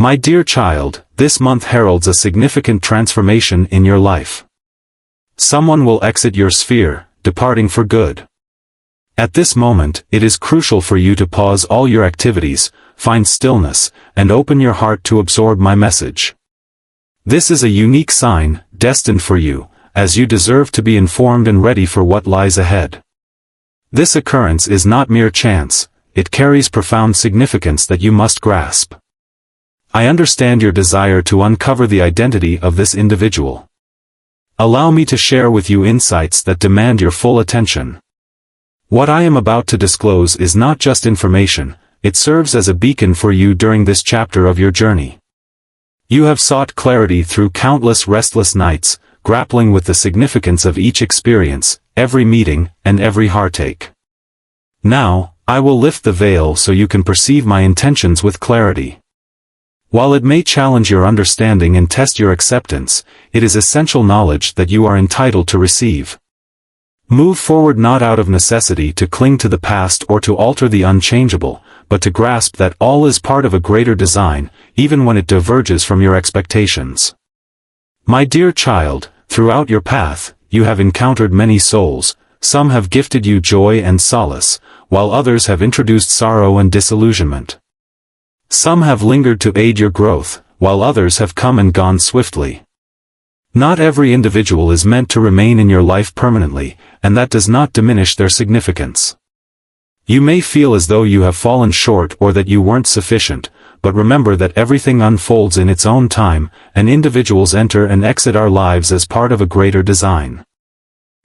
My dear child, this month heralds a significant transformation in your life. Someone will exit your sphere, departing for good. At this moment, it is crucial for you to pause all your activities, find stillness, and open your heart to absorb my message. This is a unique sign, destined for you, as you deserve to be informed and ready for what lies ahead. This occurrence is not mere chance, it carries profound significance that you must grasp. I understand your desire to uncover the identity of this individual. Allow me to share with you insights that demand your full attention. What I am about to disclose is not just information, it serves as a beacon for you during this chapter of your journey. You have sought clarity through countless restless nights, grappling with the significance of each experience, every meeting, and every heartache. Now, I will lift the veil so you can perceive my intentions with clarity. While it may challenge your understanding and test your acceptance, it is essential knowledge that you are entitled to receive. Move forward not out of necessity to cling to the past or to alter the unchangeable, but to grasp that all is part of a greater design, even when it diverges from your expectations. My dear child, throughout your path, you have encountered many souls. Some have gifted you joy and solace, while others have introduced sorrow and disillusionment. Some have lingered to aid your growth, while others have come and gone swiftly. Not every individual is meant to remain in your life permanently, and that does not diminish their significance. You may feel as though you have fallen short or that you weren't sufficient, but remember that everything unfolds in its own time, and individuals enter and exit our lives as part of a greater design.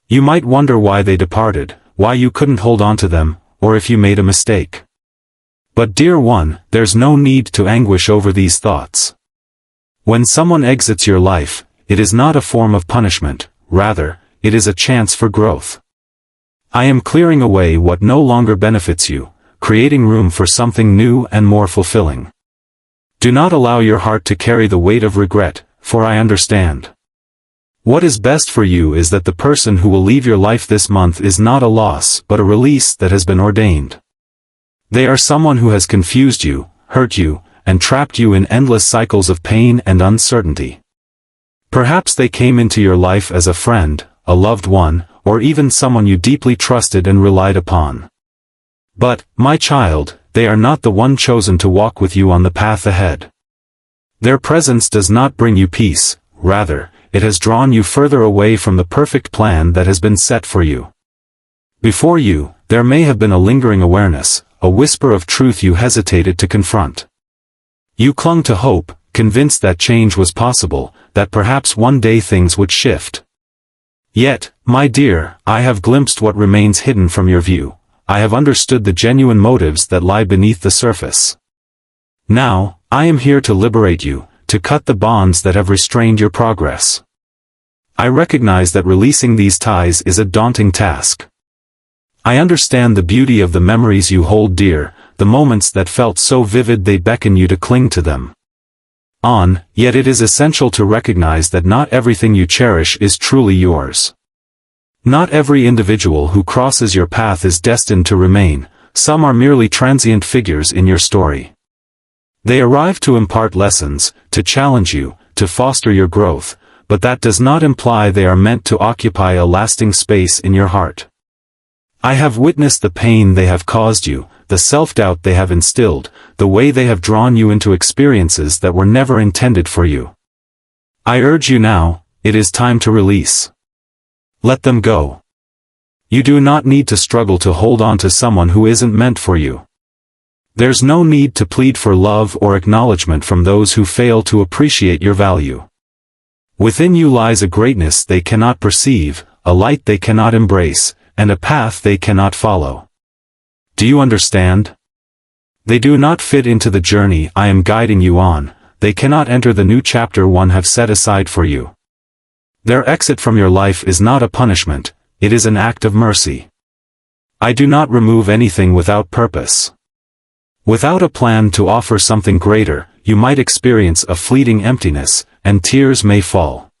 You might wonder why they departed, why you couldn't hold on to them, or if you made a mistake. But dear one, there's no need to anguish over these thoughts. When someone exits your life, it is not a form of punishment, rather, it is a chance for growth. I am clearing away what no longer benefits you, creating room for something new and more fulfilling. Do not allow your heart to carry the weight of regret, for I understand. What is best for you is that the person who will leave your life this month is not a loss but a release that has been ordained. They are someone who has confused you, hurt you, and trapped you in endless cycles of pain and uncertainty. Perhaps they came into your life as a friend, a loved one, or even someone you deeply trusted and relied upon. But, my child, they are not the one chosen to walk with you on the path ahead. Their presence does not bring you peace, rather, it has drawn you further away from the perfect plan that has been set for you. Before you, there may have been a lingering awareness, a whisper of truth you hesitated to confront. You clung to hope, convinced that change was possible, that perhaps one day things would shift. Yet, my dear, I have glimpsed what remains hidden from your view. I have understood the genuine motives that lie beneath the surface. Now, I am here to liberate you, to cut the bonds that have restrained your progress. I recognize that releasing these ties is a daunting task. I understand the beauty of the memories you hold dear, the moments that felt so vivid they beckon you to cling to them. Yet it is essential to recognize that not everything you cherish is truly yours. Not every individual who crosses your path is destined to remain, some are merely transient figures in your story. They arrive to impart lessons, to challenge you, to foster your growth, but that does not imply they are meant to occupy a lasting space in your heart. I have witnessed the pain they have caused you, the self-doubt they have instilled, the way they have drawn you into experiences that were never intended for you. I urge you now, it is time to release. Let them go. You do not need to struggle to hold on to someone who isn't meant for you. There's no need to plead for love or acknowledgement from those who fail to appreciate your value. Within you lies a greatness they cannot perceive, a light they cannot embrace, and a path they cannot follow. Do you understand? They do not fit into the journey I am guiding you on, they cannot enter the new chapter one have set aside for you. Their exit from your life is not a punishment, it is an act of mercy. I do not remove anything without purpose. Without a plan to offer something greater, you might experience a fleeting emptiness, and tears may fall.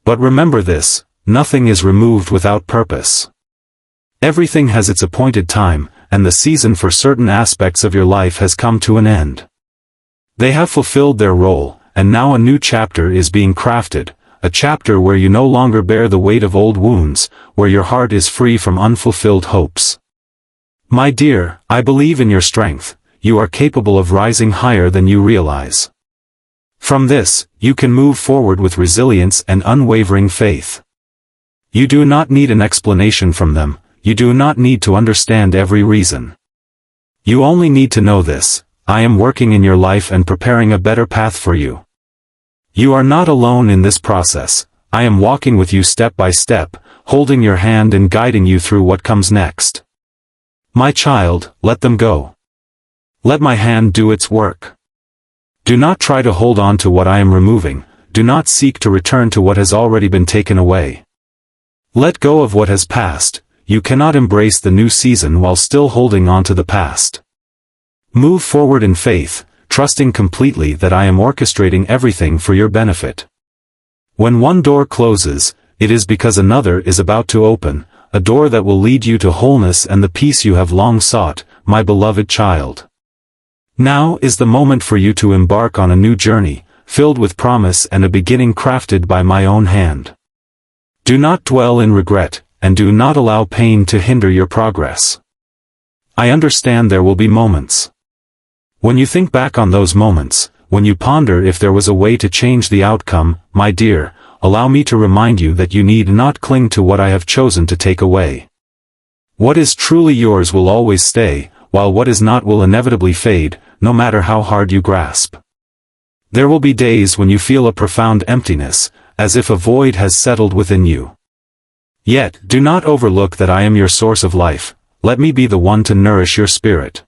But remember this, nothing is removed without purpose. Everything has its appointed time, and the season for certain aspects of your life has come to an end. They have fulfilled their role, and now a new chapter is being crafted, a chapter where you no longer bear the weight of old wounds, where your heart is free from unfulfilled hopes. My dear, I believe in your strength. You are capable of rising higher than you realize. From this, you can move forward with resilience and unwavering faith. You do not need an explanation from them, you do not need to understand every reason. You only need to know this: I am working in your life and preparing a better path for you. You are not alone in this process. I am walking with you step by step, holding your hand and guiding you through what comes next. My child, let them go. Let my hand do its work. Do not try to hold on to what I am removing, do not seek to return to what has already been taken away. Let go of what has passed. You cannot embrace the new season while still holding on to the past. Move forward in faith, trusting completely that I am orchestrating everything for your benefit. When one door closes, it is because another is about to open, a door that will lead you to wholeness and the peace you have long sought, my beloved child. Now is the moment for you to embark on a new journey, filled with promise and a beginning crafted by my own hand. Do not dwell in regret, and do not allow pain to hinder your progress. I understand there will be moments. When you think back on those moments, when you ponder if there was a way to change the outcome, my dear, allow me to remind you that you need not cling to what I have chosen to take away. What is truly yours will always stay, while what is not will inevitably fade, no matter how hard you grasp. There will be days when you feel a profound emptiness, as if a void has settled within you. Yet, do not overlook that I am your source of life. Let me be the one to nourish your spirit.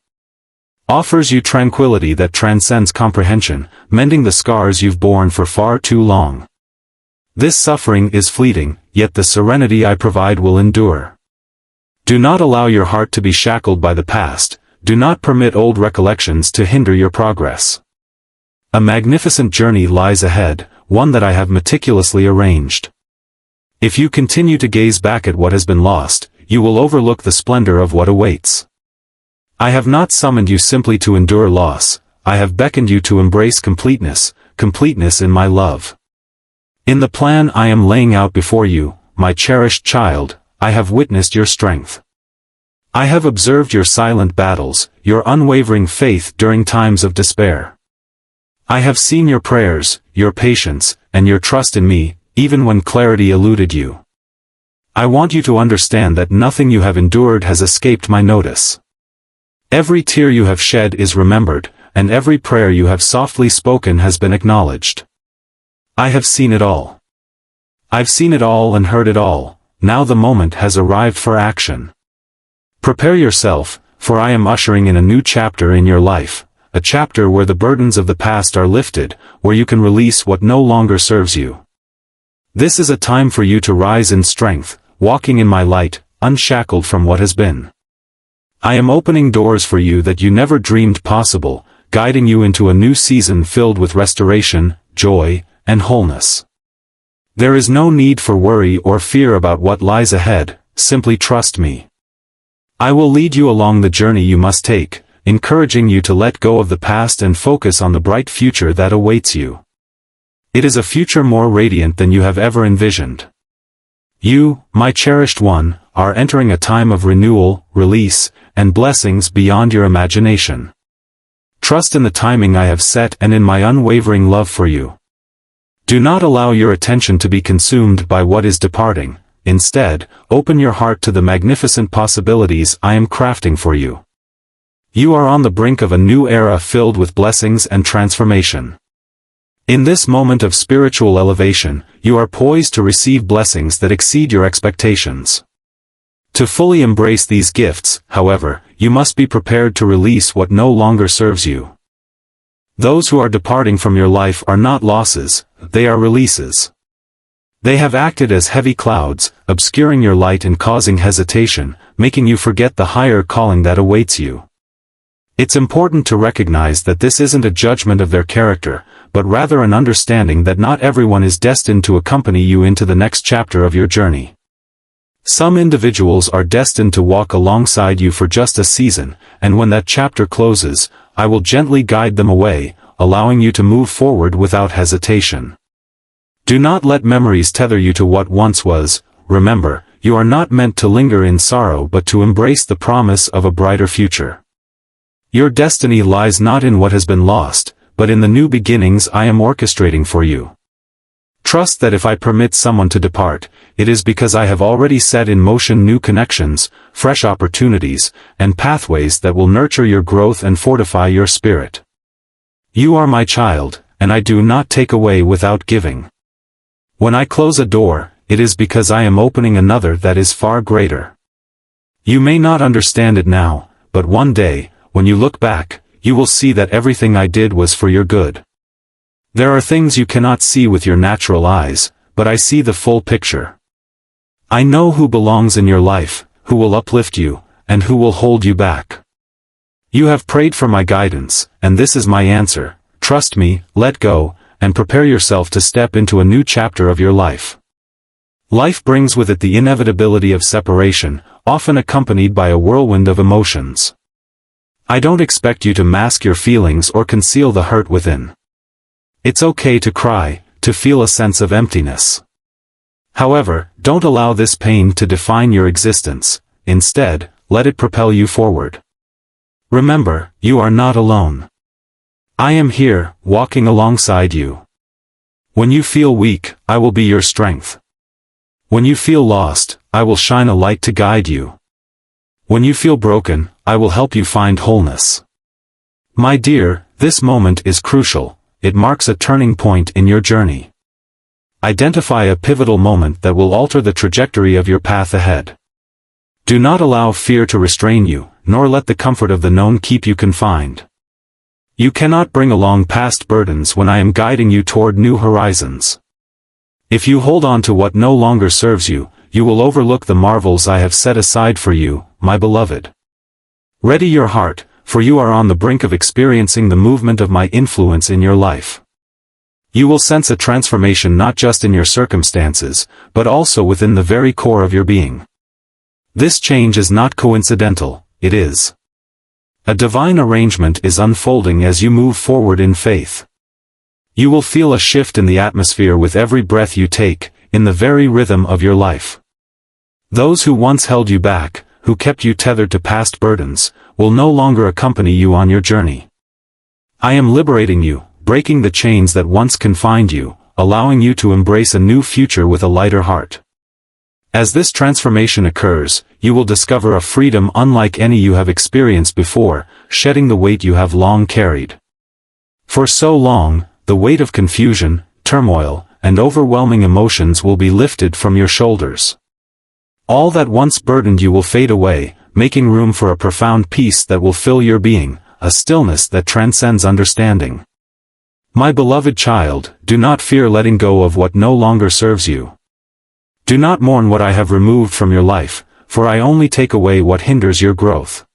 Offers you tranquility that transcends comprehension, mending the scars you've borne for far too long. This suffering is fleeting, yet the serenity I provide will endure. Do not allow your heart to be shackled by the past, do not permit old recollections to hinder your progress. A magnificent journey lies ahead, one that I have meticulously arranged. If you continue to gaze back at what has been lost, you will overlook the splendor of what awaits. I have not summoned you simply to endure loss, I have beckoned you to embrace completeness, completeness in my love. In the plan I am laying out before you, my cherished child, I have witnessed your strength. I have observed your silent battles, your unwavering faith during times of despair. I have seen your prayers, your patience, and your trust in me, even when clarity eluded you. I want you to understand that nothing you have endured has escaped my notice. Every tear you have shed is remembered, and every prayer you have softly spoken has been acknowledged. I have seen it all. I've seen it all and heard it all, now the moment has arrived for action. Prepare yourself, for I am ushering in a new chapter in your life, a chapter where the burdens of the past are lifted, where you can release what no longer serves you. This is a time for you to rise in strength, walking in my light, unshackled from what has been. I am opening doors for you that you never dreamed possible, guiding you into a new season filled with restoration, joy, and wholeness. There is no need for worry or fear about what lies ahead, simply trust me. I will lead you along the journey you must take, encouraging you to let go of the past and focus on the bright future that awaits you. It is a future more radiant than you have ever envisioned. You, my cherished one, are entering a time of renewal, release, and blessings beyond your imagination. Trust in the timing I have set and in my unwavering love for you. Do not allow your attention to be consumed by what is departing. Instead, open your heart to the magnificent possibilities I am crafting for you. You are on the brink of a new era filled with blessings and transformation. In this moment of spiritual elevation, you are poised to receive blessings that exceed your expectations. To fully embrace these gifts, however, you must be prepared to release what no longer serves you. Those who are departing from your life are not losses, they are releases. They have acted as heavy clouds, obscuring your light and causing hesitation, making you forget the higher calling that awaits you. It's important to recognize that this isn't a judgment of their character, but rather an understanding that not everyone is destined to accompany you into the next chapter of your journey. Some individuals are destined to walk alongside you for just a season, and when that chapter closes, I will gently guide them away, allowing you to move forward without hesitation. Do not let memories tether you to what once was. Remember, you are not meant to linger in sorrow but to embrace the promise of a brighter future. Your destiny lies not in what has been lost, but in the new beginnings I am orchestrating for you. Trust that if I permit someone to depart, it is because I have already set in motion new connections, fresh opportunities, and pathways that will nurture your growth and fortify your spirit. You are my child, and I do not take away without giving. When I close a door, it is because I am opening another that is far greater. You may not understand it now, but one day, when you look back, you will see that everything I did was for your good. There are things you cannot see with your natural eyes, but I see the full picture. I know who belongs in your life, who will uplift you, and who will hold you back. You have prayed for my guidance, and this is my answer. Trust me, let go, and prepare yourself to step into a new chapter of your life. Life brings with it the inevitability of separation, often accompanied by a whirlwind of emotions. I don't expect you to mask your feelings or conceal the hurt within. It's okay to cry, to feel a sense of emptiness. However, don't allow this pain to define your existence. Instead, let it propel you forward. Remember, you are not alone. I am here, walking alongside you. When you feel weak, I will be your strength. When you feel lost, I will shine a light to guide you. When you feel broken, I will help you find wholeness. My dear, this moment is crucial. It marks a turning point in your journey. Identify a pivotal moment that will alter the trajectory of your path ahead. Do not allow fear to restrain you, nor let the comfort of the known keep you confined. You cannot bring along past burdens when I am guiding you toward new horizons. If you hold on to what no longer serves you, you will overlook the marvels I have set aside for you, my beloved. Ready your heart, for you are on the brink of experiencing the movement of my influence in your life. You will sense a transformation not just in your circumstances, but also within the very core of your being. This change is not coincidental, it is. A divine arrangement is unfolding as you move forward in faith. You will feel a shift in the atmosphere with every breath you take, in the very rhythm of your life. Those who once held you back, who kept you tethered to past burdens, will no longer accompany you on your journey. I am liberating you, breaking the chains that once confined you, allowing you to embrace a new future with a lighter heart. As this transformation occurs, you will discover a freedom unlike any you have experienced before, shedding the weight you have long carried. For so long, the weight of confusion, turmoil, and overwhelming emotions will be lifted from your shoulders. All that once burdened you will fade away, making room for a profound peace that will fill your being, a stillness that transcends understanding. My beloved child, do not fear letting go of what no longer serves you. Do not mourn what I have removed from your life, for I only take away what hinders your growth.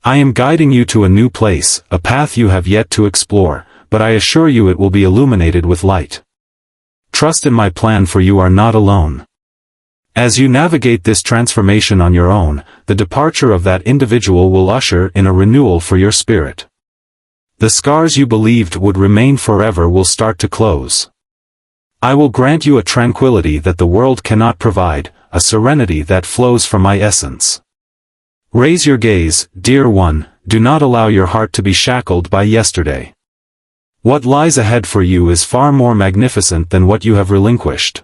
I am guiding you to a new place, a path you have yet to explore, but I assure you it will be illuminated with light. Trust in my plan, for you are not alone. As you navigate this transformation on your own, the departure of that individual will usher in a renewal for your spirit. The scars you believed would remain forever will start to close. I will grant you a tranquility that the world cannot provide, a serenity that flows from my essence. Raise your gaze, dear one, do not allow your heart to be shackled by yesterday. What lies ahead for you is far more magnificent than what you have relinquished.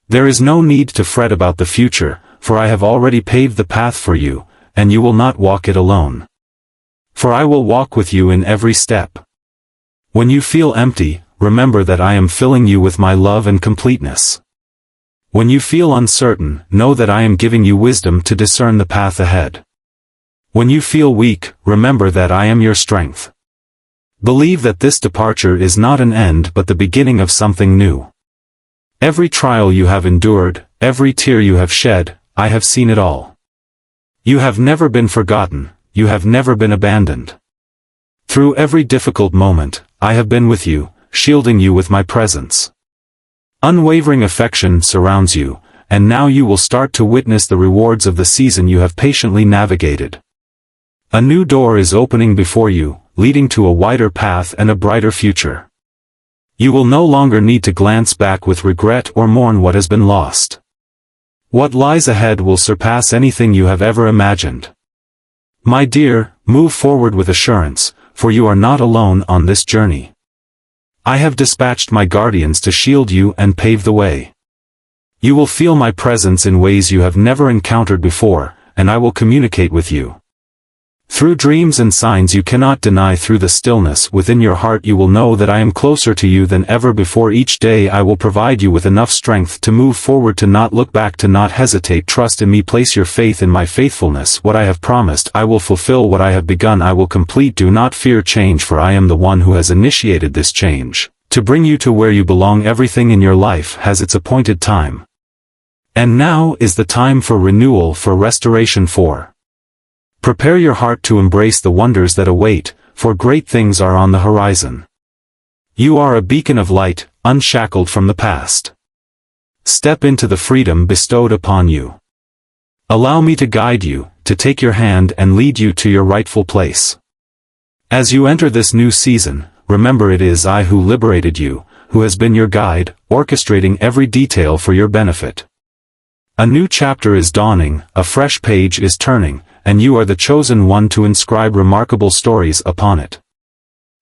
There is no need to fret about the future, for I have already paved the path for you, and you will not walk it alone. For I will walk with you in every step. When you feel empty, remember that I am filling you with my love and completeness. When you feel uncertain, know that I am giving you wisdom to discern the path ahead. When you feel weak, remember that I am your strength. Believe that this departure is not an end but the beginning of something new. Every trial you have endured, every tear you have shed, I have seen it all. You have never been forgotten, you have never been abandoned. Through every difficult moment, I have been with you, shielding you with my presence. Unwavering affection surrounds you, and now you will start to witness the rewards of the season you have patiently navigated. A new door is opening before you, leading to a wider path and a brighter future. You will no longer need to glance back with regret or mourn what has been lost. What lies ahead will surpass anything you have ever imagined. My dear, move forward with assurance, for you are not alone on this journey. I have dispatched my guardians to shield you and pave the way. You will feel my presence in ways you have never encountered before, and I will communicate with you. Through dreams and signs you cannot deny. Through the stillness within your heart you will know that I am closer to you than ever before. Each day I will provide you with enough strength to move forward, to not look back, to not hesitate. Trust in me, place your faith in my faithfulness. What I have promised I will fulfill, what I have begun I will complete. Do not fear change, for I am the one who has initiated this change, to bring you to where you belong. Everything in your life has its appointed time. And now is the time for renewal, for restoration, for prepare your heart to embrace the wonders that await, for great things are on the horizon. You are a beacon of light, unshackled from the past. Step into the freedom bestowed upon you. Allow me to guide you, to take your hand and lead you to your rightful place. As you enter this new season, remember it is I who liberated you, who has been your guide, orchestrating every detail for your benefit. A new chapter is dawning, a fresh page is turning, and you are the chosen one to inscribe remarkable stories upon it.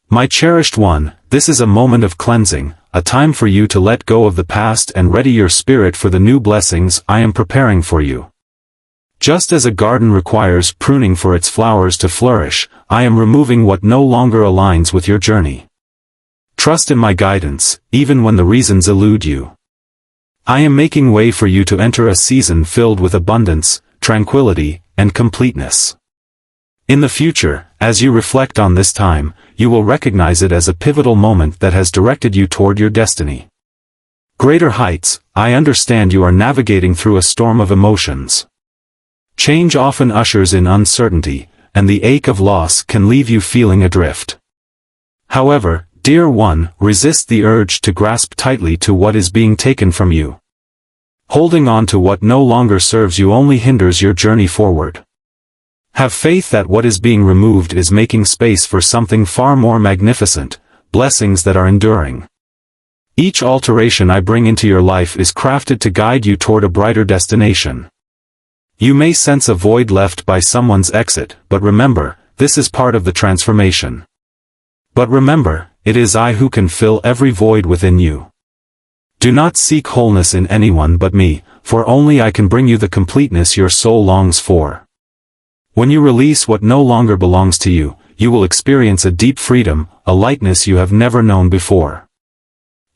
My cherished one, this is a moment of cleansing, a time for you to let go of the past and ready your spirit for the new blessings I am preparing for you. Just as a garden requires pruning for its flowers to flourish, I am removing what no longer aligns with your journey. Trust in my guidance, even when the reasons elude you. I am making way for you to enter a season filled with abundance, tranquility, and completeness. In the future, as you reflect on this time, you will recognize it as a pivotal moment that has directed you toward your destiny. Greater heights, I understand you are navigating through a storm of emotions. Change often ushers in uncertainty, and the ache of loss can leave you feeling adrift. However, dear one, resist the urge to grasp tightly to what is being taken from you. Holding on to what no longer serves you only hinders your journey forward. Have faith that what is being removed is making space for something far more magnificent, blessings that are enduring. Each alteration I bring into your life is crafted to guide you toward a brighter destination. You may sense a void left by someone's exit, but remember, this is part of the transformation. But remember, it is I who can fill every void within you. Do not seek wholeness in anyone but me, for only I can bring you the completeness your soul longs for. When you release what no longer belongs to you, you will experience a deep freedom, a lightness you have never known before.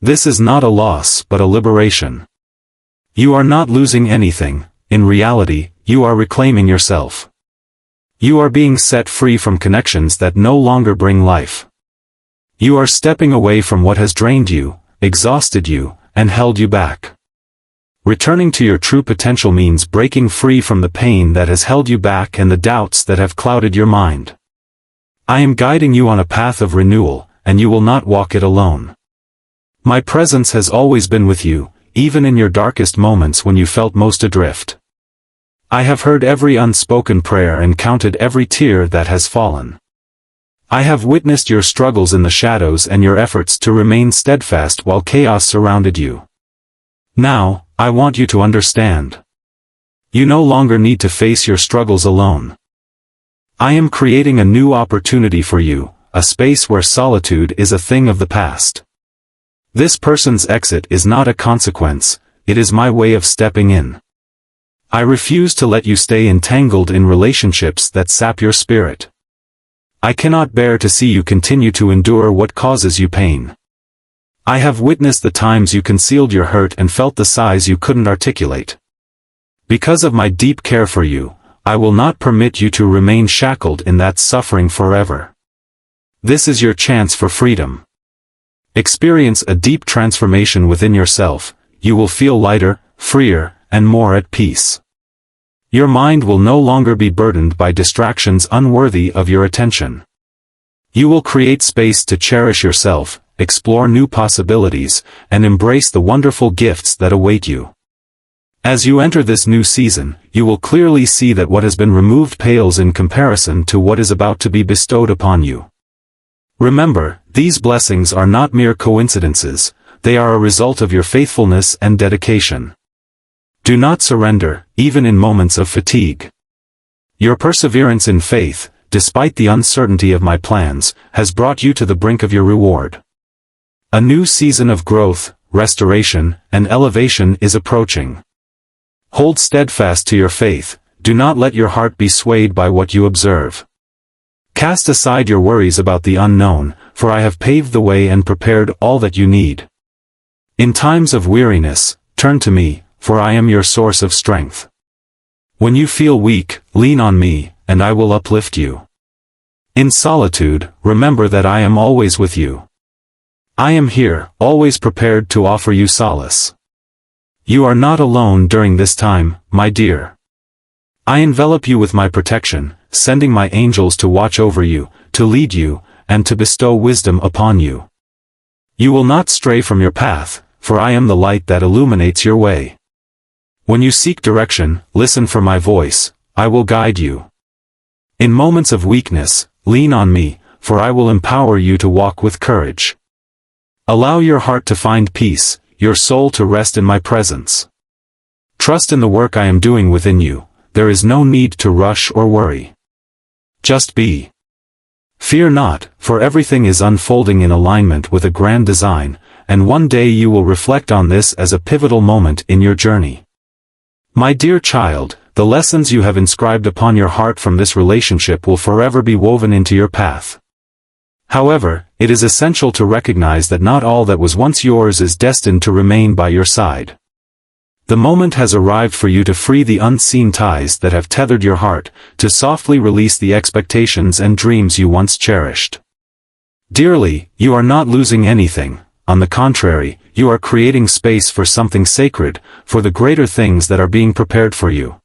This is not a loss but a liberation. You are not losing anything, in reality, you are reclaiming yourself. You are being set free from connections that no longer bring life. You are stepping away from what has drained you, exhausted you, and held you back. Returning to your true potential means breaking free from the pain that has held you back and the doubts that have clouded your mind. I am guiding you on a path of renewal, and you will not walk it alone. My presence has always been with you, even in your darkest moments when you felt most adrift. I have heard every unspoken prayer and counted every tear that has fallen. I have witnessed your struggles in the shadows and your efforts to remain steadfast while chaos surrounded you. Now, I want you to understand. You no longer need to face your struggles alone. I am creating a new opportunity for you, a space where solitude is a thing of the past. This person's exit is not a consequence, it is my way of stepping in. I refuse to let you stay entangled in relationships that sap your spirit. I cannot bear to see you continue to endure what causes you pain. I have witnessed the times you concealed your hurt and felt the sighs you couldn't articulate. Because of my deep care for you, I will not permit you to remain shackled in that suffering forever. This is your chance for freedom. Experience a deep transformation within yourself, you will feel lighter, freer, and more at peace. Your mind will no longer be burdened by distractions unworthy of your attention. You will create space to cherish yourself, explore new possibilities, and embrace the wonderful gifts that await you. As you enter this new season, you will clearly see that what has been removed pales in comparison to what is about to be bestowed upon you. Remember, these blessings are not mere coincidences, they are a result of your faithfulness and dedication. Do not surrender, even in moments of fatigue. Your perseverance in faith, despite the uncertainty of my plans, has brought you to the brink of your reward. A new season of growth, restoration, and elevation is approaching. Hold steadfast to your faith, do not let your heart be swayed by what you observe. Cast aside your worries about the unknown, for I have paved the way and prepared all that you need. In times of weariness, turn to me, for I am your source of strength. When you feel weak, lean on me, and I will uplift you. In solitude, remember that I am always with you. I am here, always prepared to offer you solace. You are not alone during this time, my dear. I envelop you with my protection, sending my angels to watch over you, to lead you, and to bestow wisdom upon you. You will not stray from your path, for I am the light that illuminates your way. When you seek direction, listen for my voice, I will guide you. In moments of weakness, lean on me, for I will empower you to walk with courage. Allow your heart to find peace, your soul to rest in my presence. Trust in the work I am doing within you, there is no need to rush or worry. Just be. Fear not, for everything is unfolding in alignment with a grand design, and one day you will reflect on this as a pivotal moment in your journey. My dear child, the lessons you have inscribed upon your heart from this relationship will forever be woven into your path. However, it is essential to recognize that not all that was once yours is destined to remain by your side. The moment has arrived for you to free the unseen ties that have tethered your heart, to softly release the expectations and dreams you once cherished. Dearly, you are not losing anything, on the contrary, you are creating space for something sacred, for the greater things that are being prepared for you.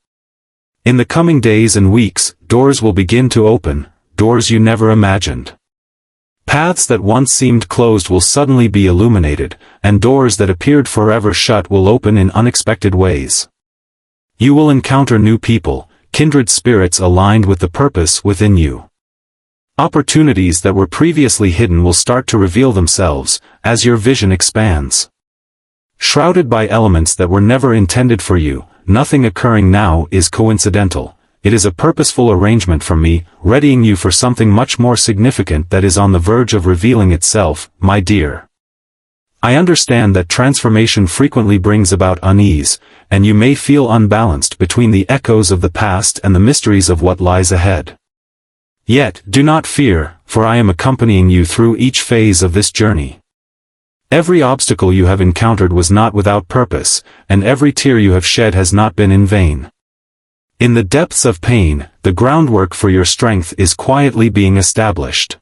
In the coming days and weeks, doors will begin to open, doors you never imagined. Paths that once seemed closed will suddenly be illuminated, and doors that appeared forever shut will open in unexpected ways. You will encounter new people, kindred spirits aligned with the purpose within you. Opportunities that were previously hidden will start to reveal themselves, as your vision expands. Shrouded by elements that were never intended for you, nothing occurring now is coincidental. It is a purposeful arrangement from me, readying you for something much more significant that is on the verge of revealing itself, my dear. I understand that transformation frequently brings about unease, and you may feel unbalanced between the echoes of the past and the mysteries of what lies ahead. Yet, do not fear, for I am accompanying you through each phase of this journey. Every obstacle you have encountered was not without purpose, and every tear you have shed has not been in vain. In the depths of pain, the groundwork for your strength is quietly being established.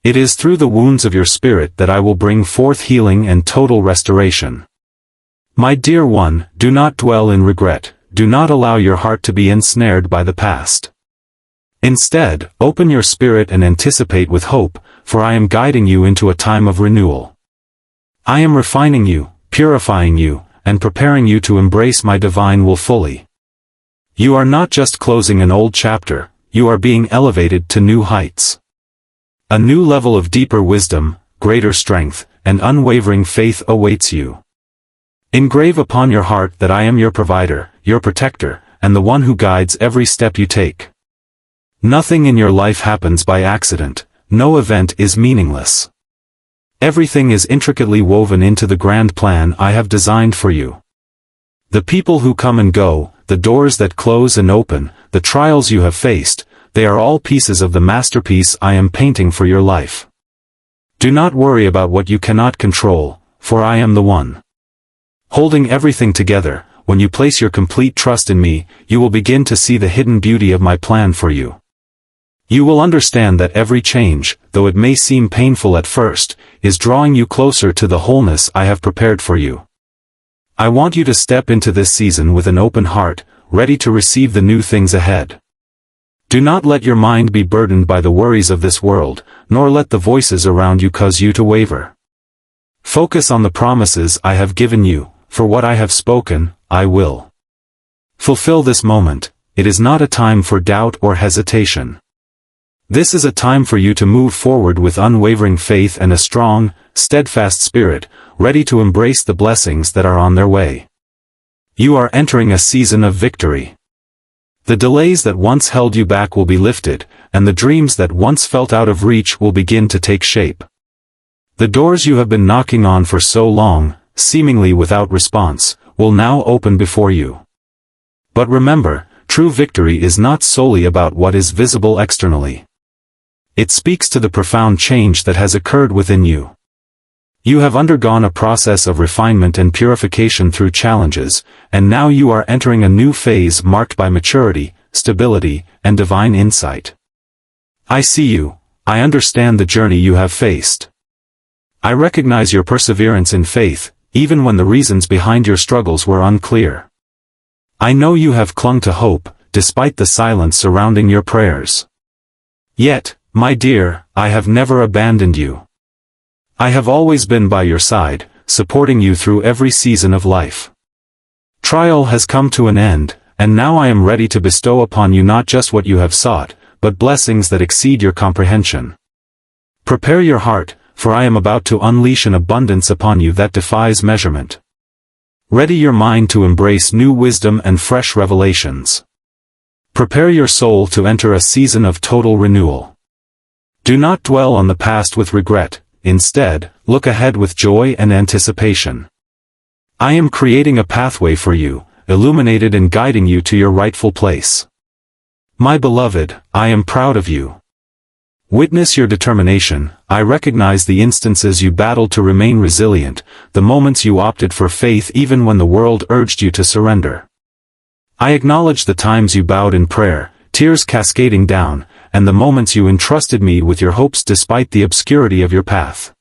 It is through the wounds of your spirit that I will bring forth healing and total restoration. My dear one, do not dwell in regret, do not allow your heart to be ensnared by the past. Instead, open your spirit and anticipate with hope, for I am guiding you into a time of renewal. I am refining you, purifying you, and preparing you to embrace my divine will fully. You are not just closing an old chapter, you are being elevated to new heights. A new level of deeper wisdom, greater strength, and unwavering faith awaits you. Engrave upon your heart that I am your provider, your protector, and the one who guides every step you take. Nothing in your life happens by accident, no event is meaningless. Everything is intricately woven into the grand plan I have designed for you. The people who come and go, the doors that close and open, the trials you have faced, they are all pieces of the masterpiece I am painting for your life. Do not worry about what you cannot control, for I am the one. Holding everything together, when you place your complete trust in me, you will begin to see the hidden beauty of my plan for you. You will understand that every change, though it may seem painful at first, is drawing you closer to the wholeness I have prepared for you. I want you to step into this season with an open heart, ready to receive the new things ahead. Do not let your mind be burdened by the worries of this world, nor let the voices around you cause you to waver. Focus on the promises I have given you, for what I have spoken, I will fulfill this moment. It is not a time for doubt or hesitation. This is a time for you to move forward with unwavering faith and a strong, steadfast spirit, ready to embrace the blessings that are on their way. You are entering a season of victory. The delays that once held you back will be lifted, and the dreams that once felt out of reach will begin to take shape. The doors you have been knocking on for so long, seemingly without response, will now open before you. But remember, true victory is not solely about what is visible externally. It speaks to the profound change that has occurred within you. You have undergone a process of refinement and purification through challenges, and now you are entering a new phase marked by maturity, stability, and divine insight. I see you. I understand the journey you have faced. I recognize your perseverance in faith, even when the reasons behind your struggles were unclear. I know you have clung to hope, despite the silence surrounding your prayers. Yet, my dear, I have never abandoned you. I have always been by your side, supporting you through every season of life. Trial has come to an end, and now I am ready to bestow upon you not just what you have sought, but blessings that exceed your comprehension. Prepare your heart, for I am about to unleash an abundance upon you that defies measurement. Ready your mind to embrace new wisdom and fresh revelations. Prepare your soul to enter a season of total renewal. Do not dwell on the past with regret, instead, look ahead with joy and anticipation. I am creating a pathway for you, illuminated and guiding you to your rightful place. My beloved, I am proud of you. Witness your determination. I recognize the instances you battled to remain resilient, the moments you opted for faith even when the world urged you to surrender. I acknowledge the times you bowed in prayer, tears cascading down, and the moments you entrusted me with your hopes despite the obscurity of your path.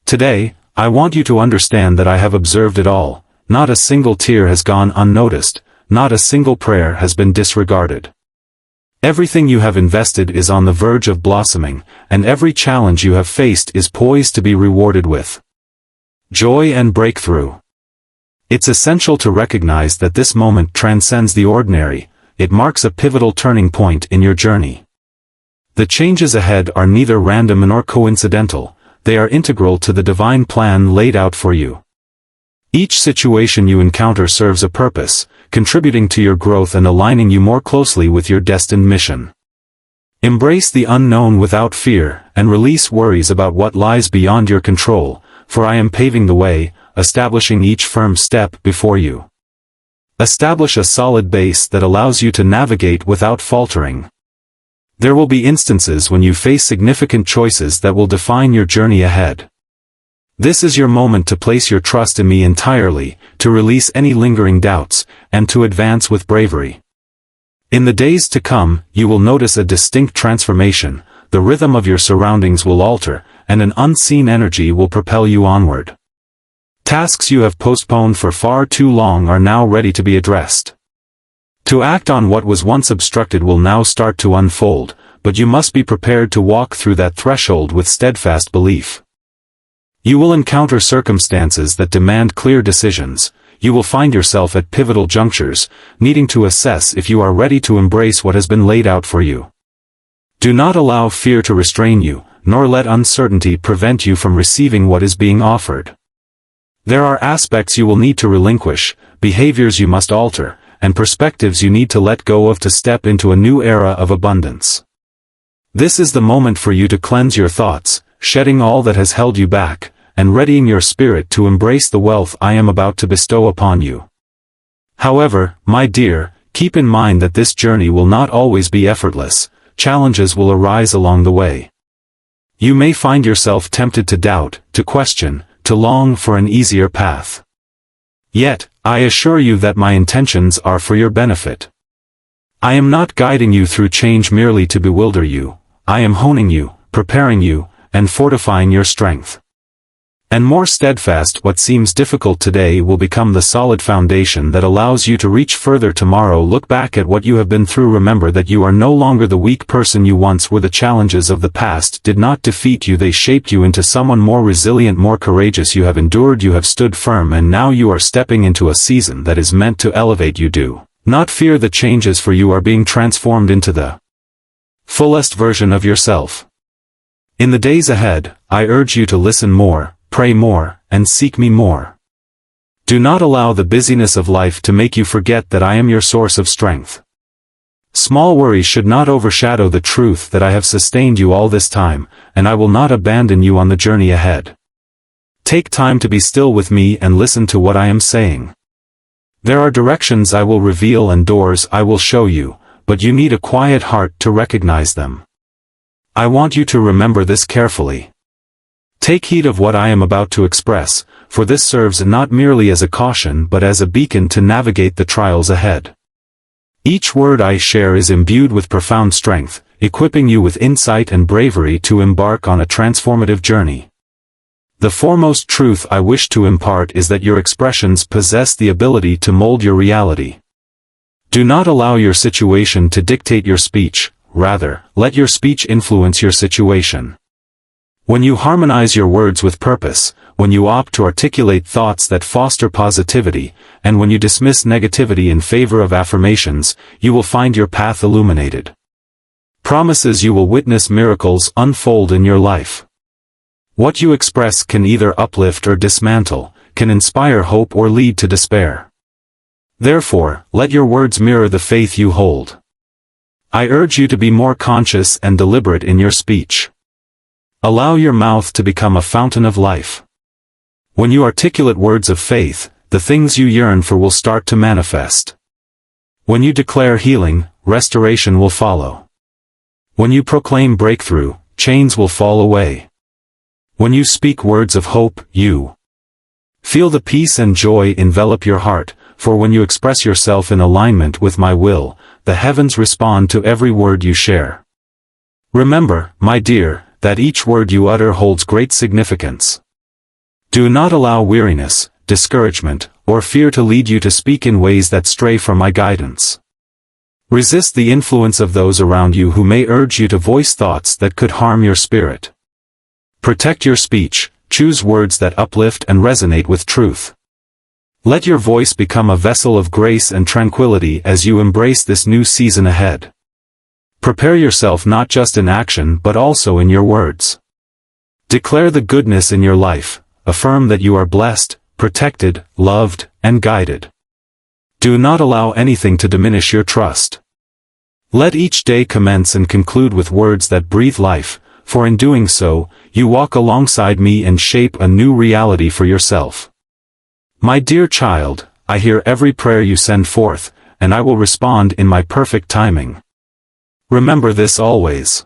Today, I want you to understand that I have observed it all. Not a single tear has gone unnoticed, not a single prayer has been disregarded. Everything you have invested is on the verge of blossoming, and every challenge you have faced is poised to be rewarded with joy and breakthrough. It's essential to recognize that this moment transcends the ordinary. It marks a pivotal turning point in your journey. The changes ahead are neither random nor coincidental, they are integral to the divine plan laid out for you. Each situation you encounter serves a purpose, contributing to your growth and aligning you more closely with your destined mission. Embrace the unknown without fear, and release worries about what lies beyond your control, for I am paving the way, establishing each firm step before you. Establish a solid base that allows you to navigate without faltering. There will be instances when you face significant choices that will define your journey ahead. This is your moment to place your trust in me entirely, to release any lingering doubts, and to advance with bravery. In the days to come, you will notice a distinct transformation, the rhythm of your surroundings will alter, and an unseen energy will propel you onward. Tasks you have postponed for far too long are now ready to be addressed. To act on what was once obstructed will now start to unfold, but you must be prepared to walk through that threshold with steadfast belief. You will encounter circumstances that demand clear decisions. You will find yourself at pivotal junctures, needing to assess if you are ready to embrace what has been laid out for you. Do not allow fear to restrain you, nor let uncertainty prevent you from receiving what is being offered. There are aspects you will need to relinquish, behaviors you must alter, and perspectives you need to let go of to step into a new era of abundance. This is the moment for you to cleanse your thoughts, shedding all that has held you back, and readying your spirit to embrace the wealth I am about to bestow upon you. However, my dear, keep in mind that this journey will not always be effortless. Challenges will arise along the way. You may find yourself tempted to doubt, to question, to long for an easier path. Yet, I assure you that my intentions are for your benefit. I am not guiding you through change merely to bewilder you. I am honing you, preparing you, and fortifying your strength. And more steadfast, what seems difficult today will become the solid foundation that allows you to reach further tomorrow. Look back at what you have been through. Remember that you are no longer the weak person you once were. The challenges of the past did not defeat you. They shaped you into someone more resilient, more courageous. You have endured, you have stood firm, and now you are stepping into a season that is meant to elevate you. Do not fear the changes, for you are being transformed into the fullest version of yourself. In the days ahead, I urge you to listen more, pray more, and seek me more. Do not allow the busyness of life to make you forget that I am your source of strength. Small worries should not overshadow the truth that I have sustained you all this time, and I will not abandon you on the journey ahead. Take time to be still with me and listen to what I am saying. There are directions I will reveal and doors I will show you, but you need a quiet heart to recognize them. I want you to remember this carefully. Take heed of what I am about to express, for this serves not merely as a caution but as a beacon to navigate the trials ahead. Each word I share is imbued with profound strength, equipping you with insight and bravery to embark on a transformative journey. The foremost truth I wish to impart is that your expressions possess the ability to mold your reality. Do not allow your situation to dictate your speech, rather, let your speech influence your situation. When you harmonize your words with purpose, when you opt to articulate thoughts that foster positivity, and when you dismiss negativity in favor of affirmations, you will find your path illuminated. Promises you will witness miracles unfold in your life. What you express can either uplift or dismantle, can inspire hope or lead to despair. Therefore, let your words mirror the faith you hold. I urge you to be more conscious and deliberate in your speech. Allow your mouth to become a fountain of life. When you articulate words of faith, the things you yearn for will start to manifest. When you declare healing, restoration will follow. When you proclaim breakthrough, chains will fall away. When you speak words of hope, you feel the peace and joy envelop your heart, for when you express yourself in alignment with my will, the heavens respond to every word you share. Remember, my dear, that each word you utter holds great significance. Do not allow weariness, discouragement, or fear to lead you to speak in ways that stray from my guidance. Resist the influence of those around you who may urge you to voice thoughts that could harm your spirit. Protect your speech, choose words that uplift and resonate with truth. Let your voice become a vessel of grace and tranquility as you embrace this new season ahead. Prepare yourself not just in action but also in your words. Declare the goodness in your life, affirm that you are blessed, protected, loved, and guided. Do not allow anything to diminish your trust. Let each day commence and conclude with words that breathe life, for in doing so, you walk alongside me and shape a new reality for yourself. My dear child, I hear every prayer you send forth, and I will respond in my perfect timing. Remember this always.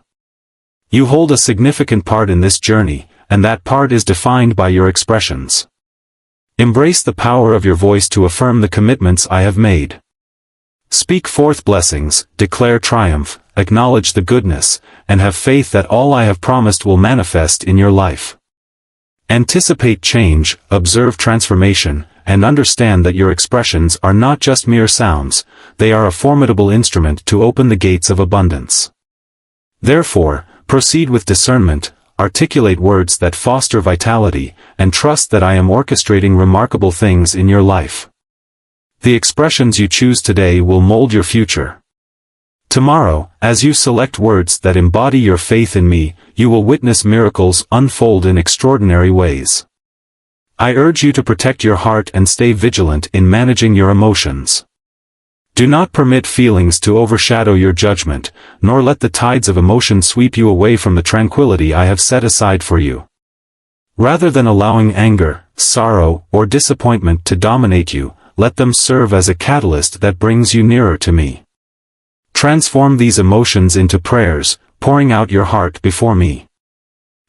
You hold a significant part in this journey, and that part is defined by your expressions. Embrace the power of your voice to affirm the commitments I have made. Speak forth blessings, declare triumph, acknowledge the goodness, and have faith that all I have promised will manifest in your life. Anticipate change, observe transformation, and understand that your expressions are not just mere sounds, they are a formidable instrument to open the gates of abundance. Therefore, proceed with discernment, articulate words that foster vitality, and trust that I am orchestrating remarkable things in your life. The expressions you choose today will mold your future. Tomorrow, as you select words that embody your faith in me, you will witness miracles unfold in extraordinary ways. I urge you to protect your heart and stay vigilant in managing your emotions. Do not permit feelings to overshadow your judgment, nor let the tides of emotion sweep you away from the tranquility I have set aside for you. Rather than allowing anger, sorrow, or disappointment to dominate you, let them serve as a catalyst that brings you nearer to me. Transform these emotions into prayers, pouring out your heart before me.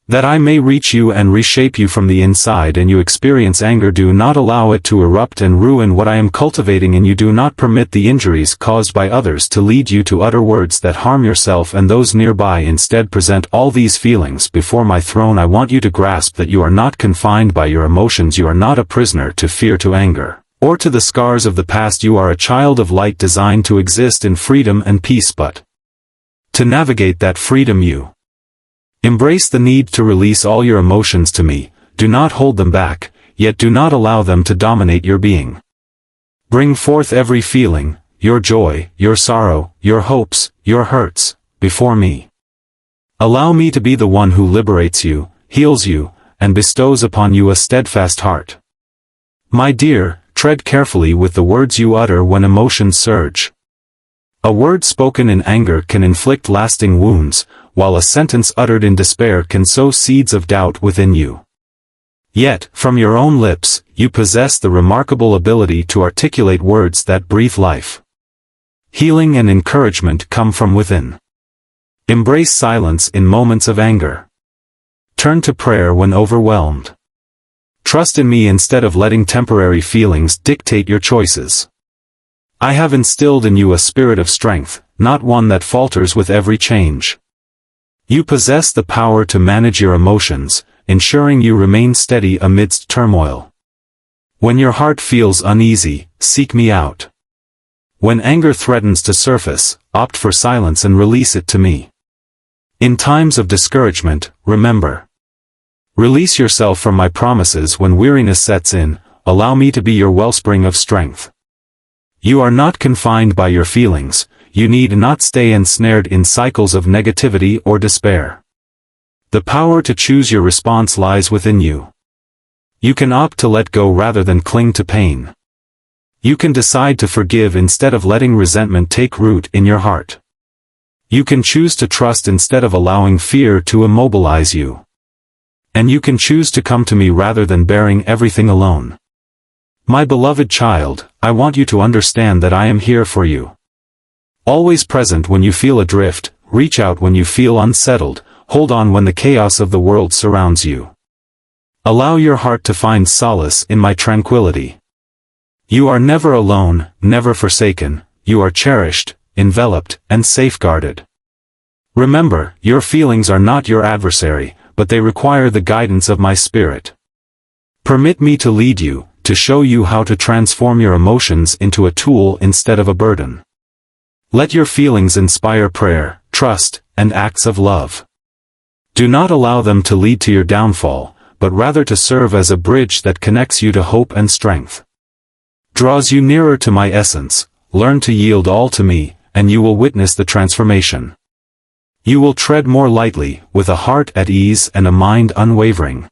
That I may reach you and reshape you from the inside and you experience anger, do not allow it to erupt and ruin what I am cultivating in you. Do not permit the injuries caused by others to lead you to utter words that harm yourself and those nearby. Instead, present all these feelings before my throne. I want you to grasp that you are not confined by your emotions. You are not a prisoner to fear, to anger, or to the scars of the past. You are a child of light designed to exist in freedom and peace, but to navigate that freedom you embrace the need to release all your emotions to me. Do not hold them back, yet do not allow them to dominate your being. Bring forth every feeling, your joy, your sorrow, your hopes, your hurts, before me. Allow me to be the one who liberates you, heals you, and bestows upon you a steadfast heart. My dear, tread carefully with the words you utter when emotions surge. A word spoken in anger can inflict lasting wounds, while a sentence uttered in despair can sow seeds of doubt within you. Yet, from your own lips, you possess the remarkable ability to articulate words that breathe life. Healing and encouragement come from within. Embrace silence in moments of anger. Turn to prayer when overwhelmed. Trust in me instead of letting temporary feelings dictate your choices. I have instilled in you a spirit of strength, not one that falters with every change. You possess the power to manage your emotions, ensuring you remain steady amidst turmoil. When your heart feels uneasy, seek me out. When anger threatens to surface, opt for silence and release it to me. In times of discouragement, remember. Release yourself from my promises when weariness sets in, allow me to be your wellspring of strength. You are not confined by your feelings, you need not stay ensnared in cycles of negativity or despair. The power to choose your response lies within you. You can opt to let go rather than cling to pain. You can decide to forgive instead of letting resentment take root in your heart. You can choose to trust instead of allowing fear to immobilize you. And you can choose to come to me rather than bearing everything alone. My beloved child, I want you to understand that I am here for you. Always present when you feel adrift, reach out when you feel unsettled, hold on when the chaos of the world surrounds you. Allow your heart to find solace in my tranquility. You are never alone, never forsaken, you are cherished, enveloped, and safeguarded. Remember, your feelings are not your adversary, but they require the guidance of my spirit. Permit me to lead you, to show you how to transform your emotions into a tool instead of a burden. Let your feelings inspire prayer, trust, and acts of love. Do not allow them to lead to your downfall, but rather to serve as a bridge that connects you to hope and strength. Draws you nearer to my essence, learn to yield all to me, and you will witness the transformation. You will tread more lightly, with a heart at ease and a mind unwavering.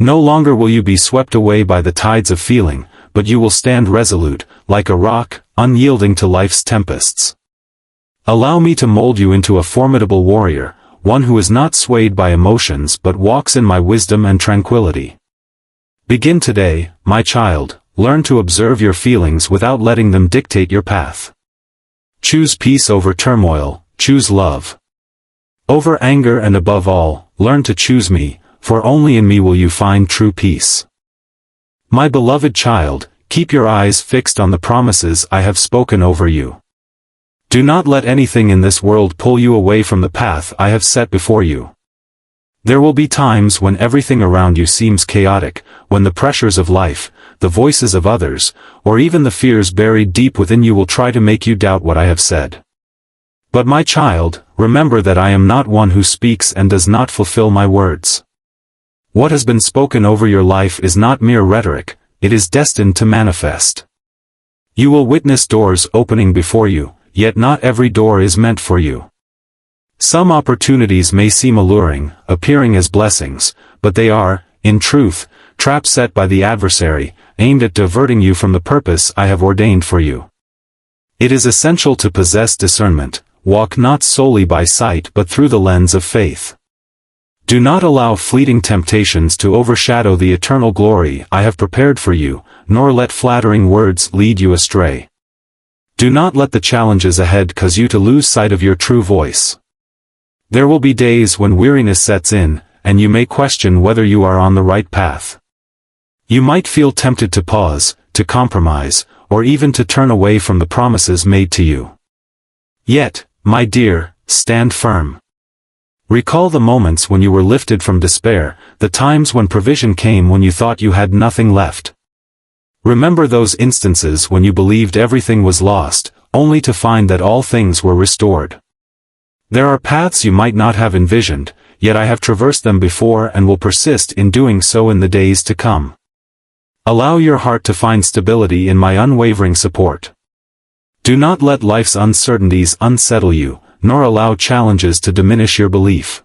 No longer will you be swept away by the tides of feeling, but you will stand resolute, like a rock, unyielding to life's tempests. Allow me to mold you into a formidable warrior, one who is not swayed by emotions but walks in my wisdom and tranquility. Begin today, my child, learn to observe your feelings without letting them dictate your path. Choose peace over turmoil, choose love over anger, and above all, learn to choose me, for only in me will you find true peace. My beloved child, keep your eyes fixed on the promises I have spoken over you. Do not let anything in this world pull you away from the path I have set before you. There will be times when everything around you seems chaotic, when the pressures of life, the voices of others, or even the fears buried deep within you will try to make you doubt what I have said. But my child, remember that I am not one who speaks and does not fulfill my words. What has been spoken over your life is not mere rhetoric, it is destined to manifest. You will witness doors opening before you, yet not every door is meant for you. Some opportunities may seem alluring, appearing as blessings, but they are, in truth, traps set by the adversary, aimed at diverting you from the purpose I have ordained for you. It is essential to possess discernment, walk not solely by sight but through the lens of faith. Do not allow fleeting temptations to overshadow the eternal glory I have prepared for you, nor let flattering words lead you astray. Do not let the challenges ahead cause you to lose sight of your true voice. There will be days when weariness sets in, and you may question whether you are on the right path. You might feel tempted to pause, to compromise, or even to turn away from the promises made to you. Yet, my dear, stand firm. Recall the moments when you were lifted from despair, the times when provision came when you thought you had nothing left. Remember those instances when you believed everything was lost, only to find that all things were restored. There are paths you might not have envisioned, yet I have traversed them before and will persist in doing so in the days to come. Allow your heart to find stability in my unwavering support. Do not let life's uncertainties unsettle you, nor allow challenges to diminish your belief.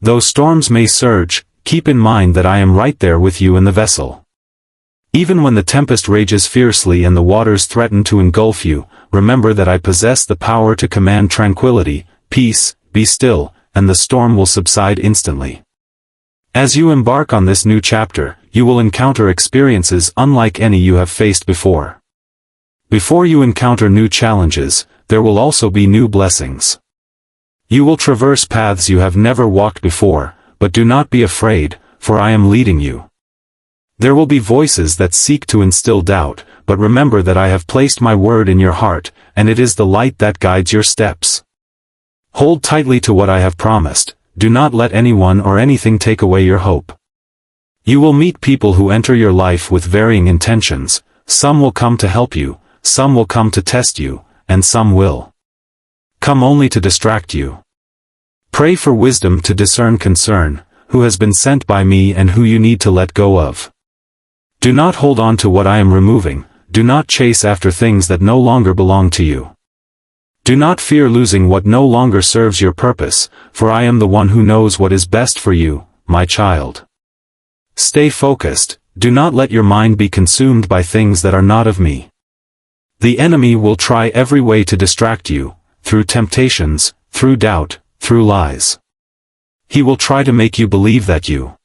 Though storms may surge, keep in mind that I am right there with you in the vessel. Even when the tempest rages fiercely and the waters threaten to engulf you, remember that I possess the power to command tranquility, peace, be still, and the storm will subside instantly. As you embark on this new chapter, you will encounter experiences unlike any you have faced before. Before you encounter new challenges, there will also be new blessings. You will traverse paths you have never walked before, but do not be afraid, for I am leading you. There will be voices that seek to instill doubt, but remember that I have placed my word in your heart, and it is the light that guides your steps. Hold tightly to what I have promised, do not let anyone or anything take away your hope. You will meet people who enter your life with varying intentions, some will come to help you, some will come to test you, and some will come only to distract you. Pray for wisdom to discern concern, who has been sent by me and who you need to let go of. Do not hold on to what I am removing, do not chase after things that no longer belong to you. Do not fear losing what no longer serves your purpose, for I am the one who knows what is best for you, my child. Stay focused, do not let your mind be consumed by things that are not of me. The enemy will try every way to distract you, through temptations, through doubt, through lies. He will try to make you believe that you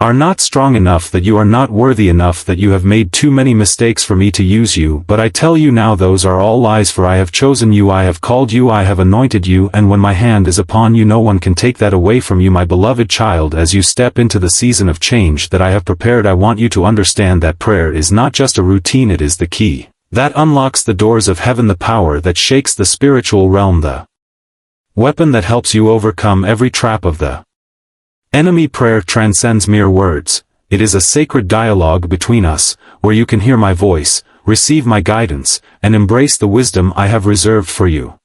are not strong enough, that you are not worthy enough, that you have made too many mistakes for me to use you, but I tell you now those are all lies, for I have chosen you, I have called you, I have anointed you, and when my hand is upon you no one can take that away from you, my beloved child. As you step into the season of change that I have prepared, I want you to understand that prayer is not just a routine, it is the key that unlocks the doors of heaven, the power that shakes the spiritual realm, the weapon that helps you overcome every trap of the enemy. Prayer transcends mere words, it is a sacred dialogue between us, where you can hear my voice, receive my guidance, and embrace the wisdom I have reserved for you.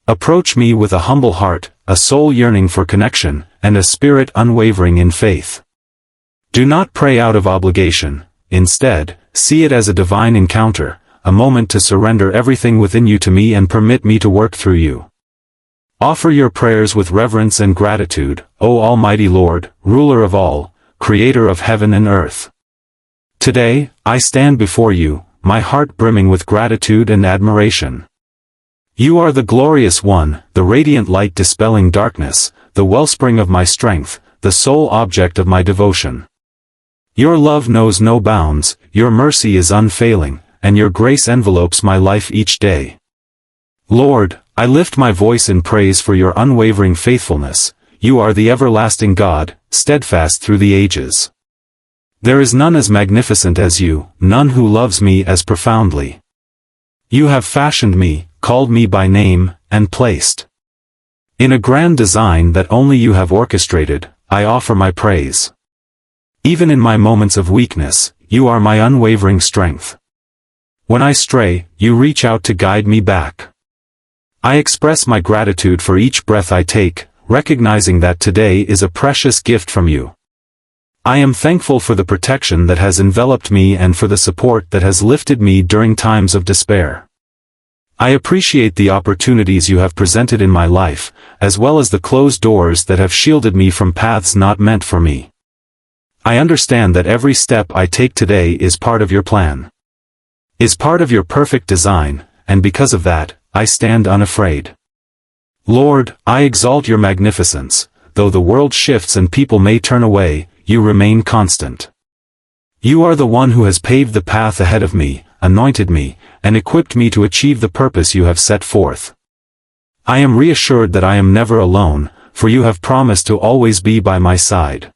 Approach me with a humble heart, a soul yearning for connection, and a spirit unwavering in faith. Do not pray out of obligation, instead, see it as a divine encounter, a moment to surrender everything within you to me and permit me to work through you. Offer your prayers with reverence and gratitude, O Almighty Lord, ruler of all, creator of heaven and earth. Today, I stand before you, my heart brimming with gratitude and admiration. You are the glorious one, the radiant light dispelling darkness, the wellspring of my strength, the sole object of my devotion. Your love knows no bounds, your mercy is unfailing, and your grace envelopes my life each day. Lord, I lift my voice in praise for your unwavering faithfulness. You are the everlasting God, steadfast through the ages. There is none as magnificent as you, none who loves me as profoundly. You have fashioned me, called me by name, and placed in a grand design that only you have orchestrated. I offer my praise. Even in my moments of weakness, you are my unwavering strength. When I stray, you reach out to guide me back. I express my gratitude for each breath I take, recognizing that today is a precious gift from you. I am thankful for the protection that has enveloped me and for the support that has lifted me during times of despair. I appreciate the opportunities you have presented in my life, as well as the closed doors that have shielded me from paths not meant for me. I understand that every step I take today is part of your plan, is part of your perfect design, and because of that, I stand unafraid. Lord, I exalt your magnificence. Though the world shifts and people may turn away, you remain constant. You are the one who has paved the path ahead of me, anointed me, and equipped me to achieve the purpose you have set forth. I am reassured that I am never alone, for you have promised to always be by my side.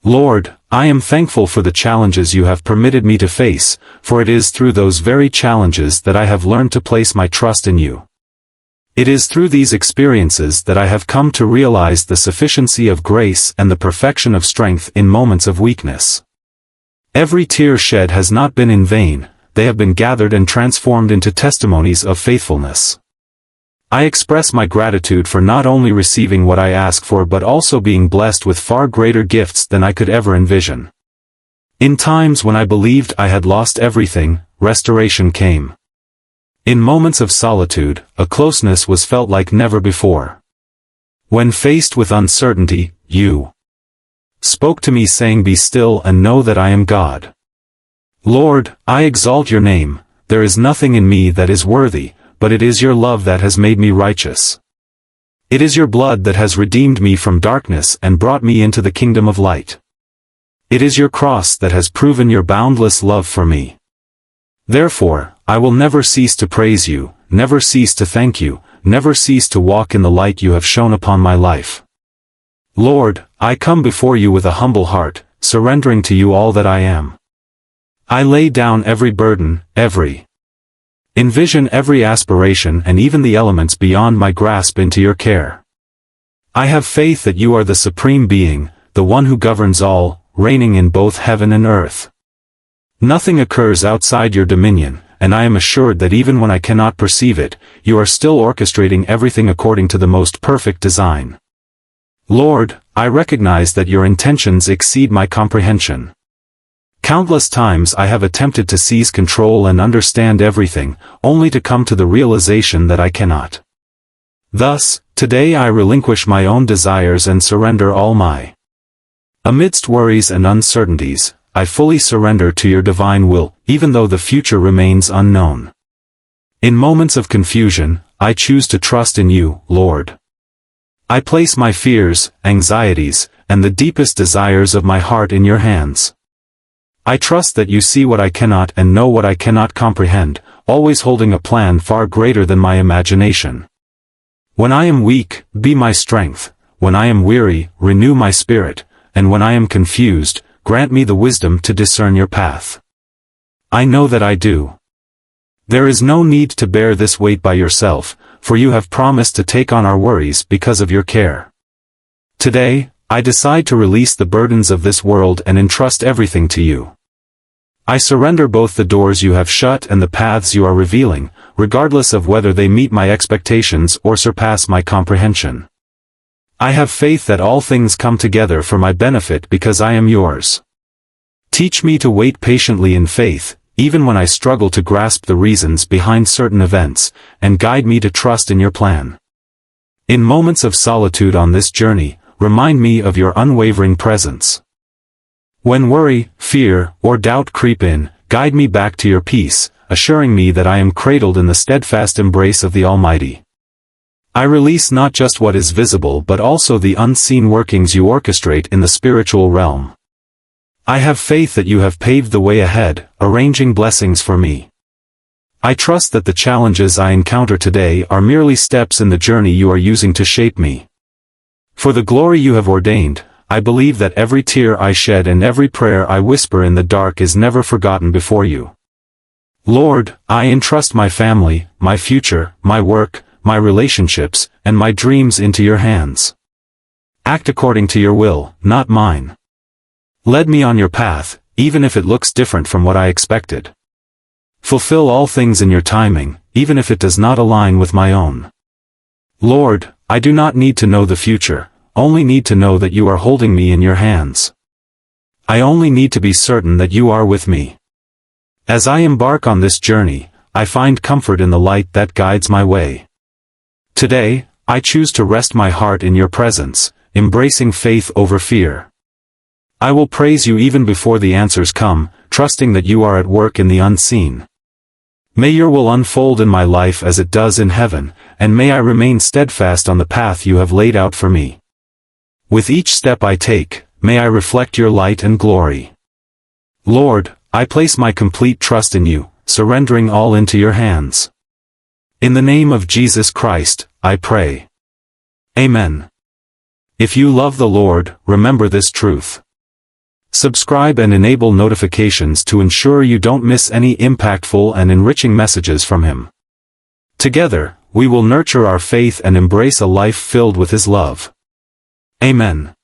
Lord, I am thankful for the challenges you have permitted me to face, for it is through those very challenges that I have learned to place my trust in you. It is through these experiences that I have come to realize the sufficiency of grace and the perfection of strength in moments of weakness. Every tear shed has not been in vain, they have been gathered and transformed into testimonies of faithfulness. I express my gratitude for not only receiving what I ask for but also being blessed with far greater gifts than I could ever envision. In times when I believed I had lost everything, restoration came. In moments of solitude, a closeness was felt like never before. When faced with uncertainty, you spoke to me saying, "Be still and know that I am God." Lord, I exalt your name. There is nothing in me that is worthy, but it is your love that has made me righteous. It is your blood that has redeemed me from darkness and brought me into the kingdom of light. It is your cross that has proven your boundless love for me. Therefore, I will never cease to praise you, never cease to thank you, never cease to walk in the light you have shone upon my life. Lord, I come before you with a humble heart, surrendering to you all that I am. I lay down every burden, every envision, every aspiration, and even the elements beyond my grasp into your care. I have faith that you are the supreme being, the one who governs all, reigning in both heaven and earth. Nothing occurs outside your dominion, and I am assured that even when I cannot perceive it, you are still orchestrating everything according to the most perfect design. Lord, I recognize that your intentions exceed my comprehension. Countless times I have attempted to seize control and understand everything, only to come to the realization that I cannot. Thus, today I relinquish my own desires and surrender all my. Amidst worries and uncertainties, I fully surrender to your divine will, even though the future remains unknown. In moments of confusion, I choose to trust in you, Lord. I place my fears, anxieties, and the deepest desires of my heart in your hands. I trust that you see what I cannot and know what I cannot comprehend, always holding a plan far greater than my imagination. When I am weak, be my strength. When I am weary, renew my spirit. And when I am confused, grant me the wisdom to discern your path. I know that I do. There is no need to bear this weight by yourself, for you have promised to take on our worries because of your care. Today, I decide to release the burdens of this world and entrust everything to you. I surrender both the doors you have shut and the paths you are revealing, regardless of whether they meet my expectations or surpass my comprehension. I have faith that all things come together for my benefit because I am yours. Teach me to wait patiently in faith, even when I struggle to grasp the reasons behind certain events, and guide me to trust in your plan. In moments of solitude on this journey, remind me of your unwavering presence. When worry, fear, or doubt creep in, guide me back to your peace, assuring me that I am cradled in the steadfast embrace of the Almighty. I release not just what is visible but also the unseen workings you orchestrate in the spiritual realm. I have faith that you have paved the way ahead, arranging blessings for me. I trust that the challenges I encounter today are merely steps in the journey you are using to shape me. For the glory you have ordained, I believe that every tear I shed and every prayer I whisper in the dark is never forgotten before you. Lord, I entrust my family, my future, my work, my relationships, and my dreams into your hands. Act according to your will, not mine. Lead me on your path, even if it looks different from what I expected. Fulfill all things in your timing, even if it does not align with my own. Lord, I do not need to know the future, only need to know that you are holding me in your hands. I only need to be certain that you are with me. As I embark on this journey, I find comfort in the light that guides my way. Today, I choose to rest my heart in your presence, embracing faith over fear. I will praise you even before the answers come, trusting that you are at work in the unseen. May your will unfold in my life as it does in heaven, and may I remain steadfast on the path you have laid out for me. With each step I take, may I reflect your light and glory. Lord, I place my complete trust in you, surrendering all into your hands. In the name of Jesus Christ, I pray. Amen. If you love the Lord, remember this truth. Subscribe and enable notifications to ensure you don't miss any impactful and enriching messages from Him. Together, we will nurture our faith and embrace a life filled with His love. Amen.